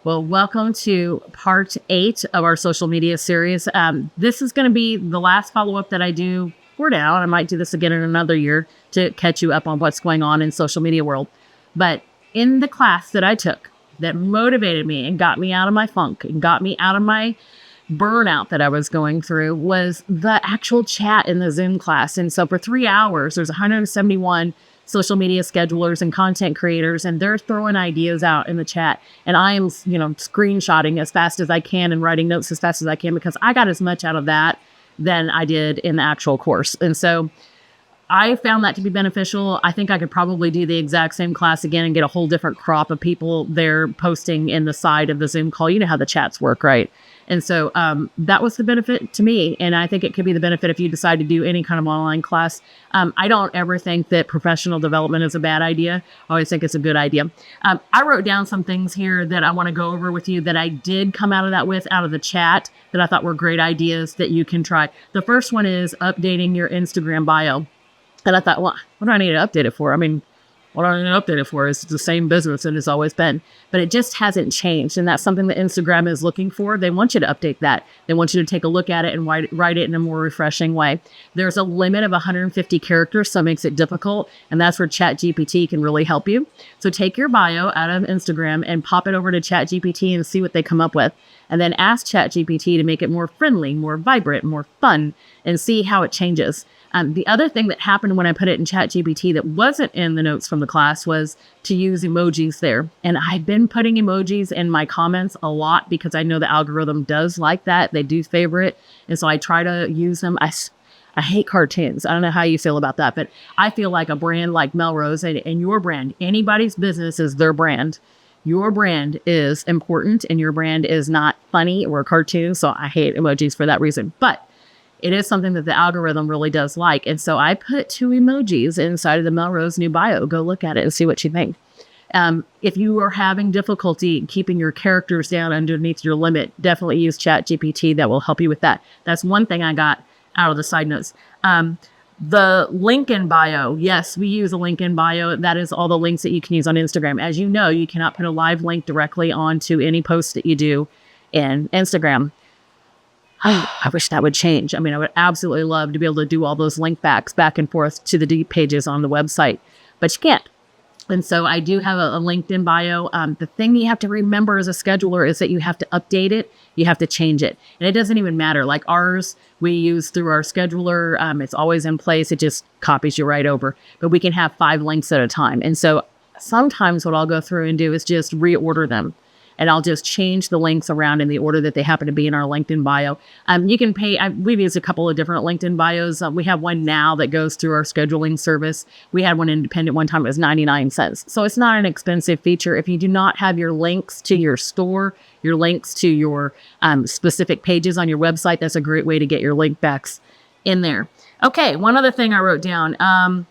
Well, welcome to part 8 of our social media series. This is going to be the last follow-up that I do for now. I might do this again in another year to catch you up on what's going on in social media world. But in the class that I took that motivated me and got me out of my funk and got me out of my burnout that I was going through was the actual chat in the Zoom class. And so for 3 hours, there's 171 social media schedulers and content creators, and they're throwing ideas out in the chat. And I am, screenshotting as fast as I can and writing notes as fast as I can because I got as much out of that than I did in the actual course. And so I found that to be beneficial. I think I could probably do the exact same class again and get a whole different crop of people there posting in the side of the Zoom call. You know how the chats work, right? And so that was the benefit to me. And I think it could be the benefit if you decide to do any kind of online class. I don't ever think that professional development is a bad idea. I always think it's a good idea. I wrote down some things here that I want to go over with you that I did come out of the chat that I thought were great ideas that you can try. The first one is updating your Instagram bio. And I thought, well, what do I need to update it for? I mean, what I need to update it for is the same business that it's always been. But it just hasn't changed. And that's something that Instagram is looking for. They want you to update that. They want you to take a look at it and write it in a more refreshing way. There's a limit of 150 characters, so it makes it difficult. And that's where ChatGPT can really help you. So take your bio out of Instagram and pop it over to ChatGPT and see what they come up with. And then ask ChatGPT to make it more friendly, more vibrant, more fun, and see how it changes. The other thing that happened when I put it in ChatGPT that wasn't in the notes from the class was to use emojis there. And I've been putting emojis in my comments a lot because I know the algorithm does like that. They do favor it. And so I try to use them. I hate cartoons. I don't know how you feel about that, but I feel like a brand like Melrose and your brand, anybody's business is their brand. Your brand is important and your brand is not funny or a cartoon. So I hate emojis for that reason. But it is something that the algorithm really does like. And so I put 2 emojis inside of the Melrose new bio. Go look at it and see what you think. If you are having difficulty keeping your characters down underneath your limit, definitely use ChatGPT. That will help you with that. That's one thing I got out of the side notes. The link in bio. Yes, we use a link in bio. That is all the links that you can use on Instagram. As you know, you cannot put a live link directly onto any post that you do in Instagram. I wish that would change. I mean, I would absolutely love to be able to do all those link backs back and forth to the deep pages on the website, but you can't. And so I do have a LinkedIn bio. The thing you have to remember as a scheduler is that you have to update it. You have to change it. And it doesn't even matter. Like ours, we use through our scheduler. It's always in place. It just copies you right over. But we can have 5 links at a time. And so sometimes what I'll go through and do is just reorder them. And I'll just change the links around in the order that they happen to be in our LinkedIn bio. You can pay, we've used a couple of different LinkedIn bios. We have one now that goes through our scheduling service. We had one independent one time, it was 99 cents. So it's not an expensive feature. If you do not have your links to your store, your links to your specific pages on your website, that's a great way to get your link backs in there. Okay, one other thing I wrote down.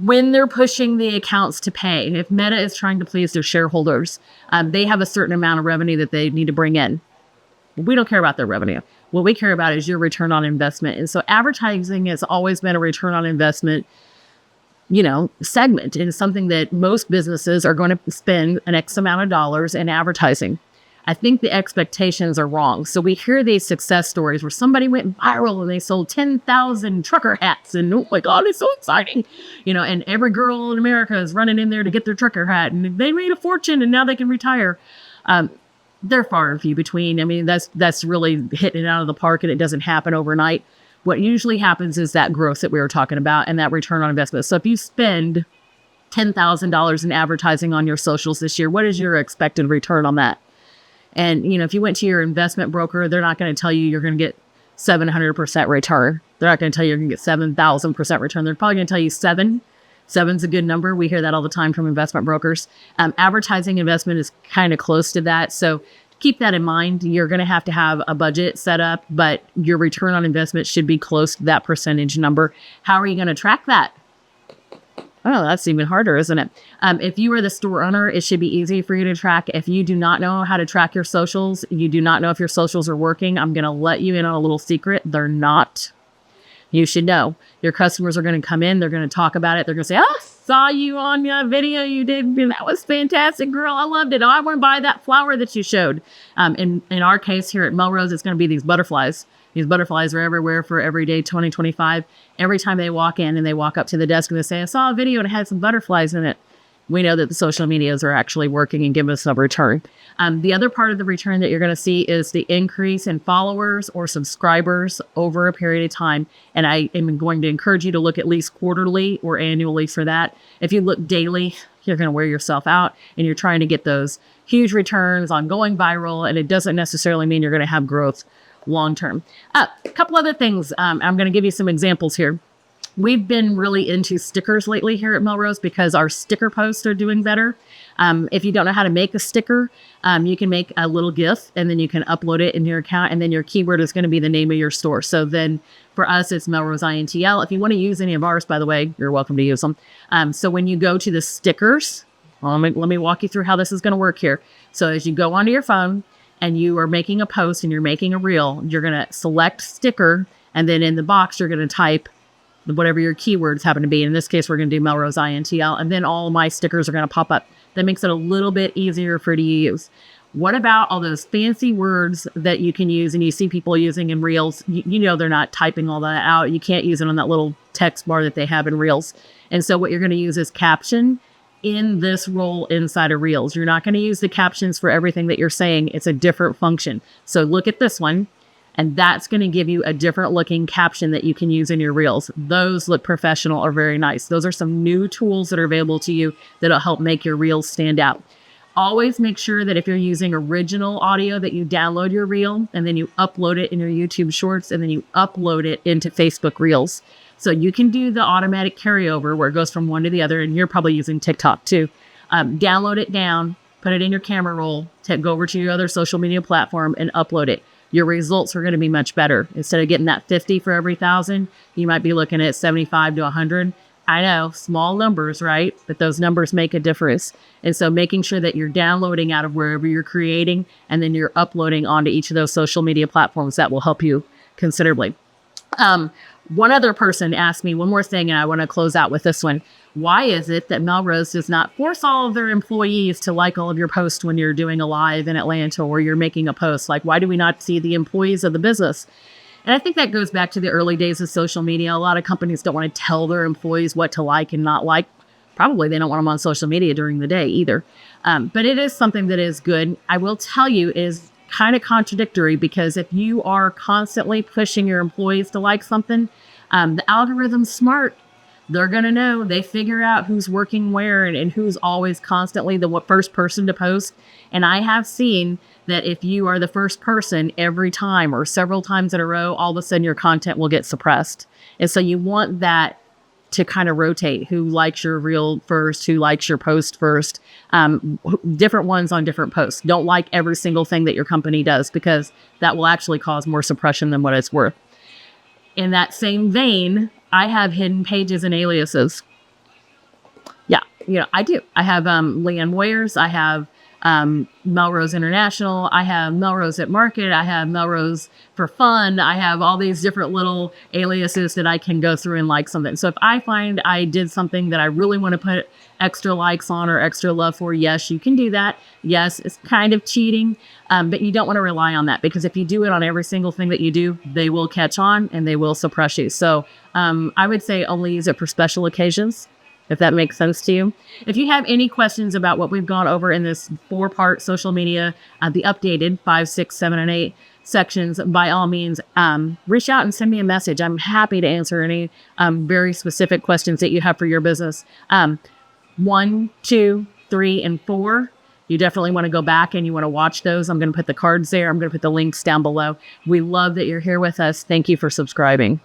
When they're pushing the accounts to pay, if Meta is trying to please their shareholders, they have a certain amount of revenue that they need to bring in. We don't care about their revenue. What we care about is your return on investment. And so advertising has always been a return on investment, segment. And it's something that most businesses are going to spend an X amount of dollars in advertising. I think the expectations are wrong. So we hear these success stories where somebody went viral and they sold 10,000 trucker hats. And oh my God, it's so exciting. And every girl in America is running in there to get their trucker hat. And they made a fortune and now they can retire. They're far and few between. I mean, that's really hitting it out of the park and it doesn't happen overnight. What usually happens is that growth that we were talking about and that return on investment. So if you spend $10,000 in advertising on your socials this year, what is your expected return on that? And, if you went to your investment broker, they're not going to tell you you're going to get 700% return. They're not going to tell you you're going to get 7,000% return. They're probably going to tell you 7. 7's a good number. We hear that all the time from investment brokers. Advertising investment is kind of close to that. So keep that in mind. You're going to have a budget set up, but your return on investment should be close to that percentage number. How are you going to track that? Oh, that's even harder, isn't it? If you are the store owner, it should be easy for you to track. If you do not know how to track your socials, you do not know if your socials are working, I'm going to let you in on a little secret. They're not. you should know. Your customers are going to come in. They're going to talk about it. They're going to say, oh, saw you on that video you did. That was fantastic, girl. I loved it. Oh, I want to buy that flower that you showed. In our case here at Melrose, it's going to be these butterflies. These butterflies are everywhere for Everyday 2025. Every time they walk in and they walk up to the desk and they say, I saw a video and it had some butterflies in it. We know that the social medias are actually working and giving us a return. The other part of the return that you're going to see is the increase in followers or subscribers over a period of time. And I am going to encourage you to look at least quarterly or annually for that. If you look daily, you're going to wear yourself out and you're trying to get those huge returns on going viral. And it doesn't necessarily mean you're going to have growth long term. A couple other things. I'm going to give you some examples here. We've been really into stickers lately here at Melrose because our sticker posts are doing better. If you don't know how to make a sticker, you can make a little GIF and then you can upload it into your account, and then your keyword is going to be the name of your store. So then for us, it's Melrose INTL. If you want to use any of ours, by the way, you're welcome to use them. So when you go to the stickers, let me walk you through how this is going to work here. So as you go onto your phone and you are making a post and you're making a reel, you're going to select sticker, and then in the box, you're going to type whatever your keywords happen to be. In this case, we're going to do Melrose INTL, and then all my stickers are going to pop up. That makes it a little bit easier for you to use. What about all those fancy words that you can use and you see people using in Reels? You know they're not typing all that out. You can't use it on that little text bar that they have in Reels. And so what you're going to use is caption in this role inside of Reels. You're not going to use the captions for everything that you're saying. It's a different function. So look at this one. And that's going to give you a different looking caption that you can use in your Reels. Those look professional or very nice. Those are some new tools that are available to you that'll help make your Reels stand out. Always make sure that if you're using original audio that you download your Reel and then you upload it in your YouTube Shorts and then you upload it into Facebook Reels. So you can do the automatic carryover where it goes from one to the other, and you're probably using TikTok too. Download it down, put it in your camera roll, go over to your other social media platform and upload it. Your results are going to be much better. Instead of getting that 50 for every 1,000, you might be looking at 75 to 100. I know, small numbers, right? But those numbers make a difference. And so making sure that you're downloading out of wherever you're creating and then you're uploading onto each of those social media platforms, that will help you considerably. One other person asked me one more thing, and I want to close out with this one. Why is it that Melrose does not force all of their employees to like all of your posts when you're doing a live in Atlanta or you're making a post? Like, why do we not see the employees of the business? And I think that goes back to the early days of social media. A lot of companies don't want to tell their employees what to like and not like. Probably they don't want them on social media during the day either. But it is something that is good. I will tell you is kind of contradictory, because if you are constantly pushing your employees to like something, the algorithm's smart. They're going to know. They figure out who's working where and who's always constantly the first person to post. And I have seen that if you are the first person every time or several times in a row, all of a sudden your content will get suppressed. And so you want that to kind of rotate. Who likes your reel first? Who likes your post first? Different ones on different posts. Don't like every single thing that your company does, because that will actually cause more suppression than what it's worth. In that same vein, I have hidden pages and aliases. Yeah, I do. I have Leanne Moyers. I have Melrose International. I have Melrose at Market. I have Melrose for Fun. I have all these different little aliases that I can go through and like something. So if I find I did something that I really want to put extra likes on or extra love for, yes, you can do that. Yes, it's kind of cheating, but you don't want to rely on that, because if you do it on every single thing that you do, they will catch on and they will suppress you. So I would say only use it for special occasions, if that makes sense to you. If you have any questions about what we've gone over in this 4-part social media, the updated 5, 6, 7, and 8 sections, by all means, reach out and send me a message. I'm happy to answer any very specific questions that you have for your business. 1, 2, 3, and 4. You definitely want to go back and you want to watch those. I'm going to put the cards there. I'm going to put the links down below. We love that you're here with us. Thank you for subscribing.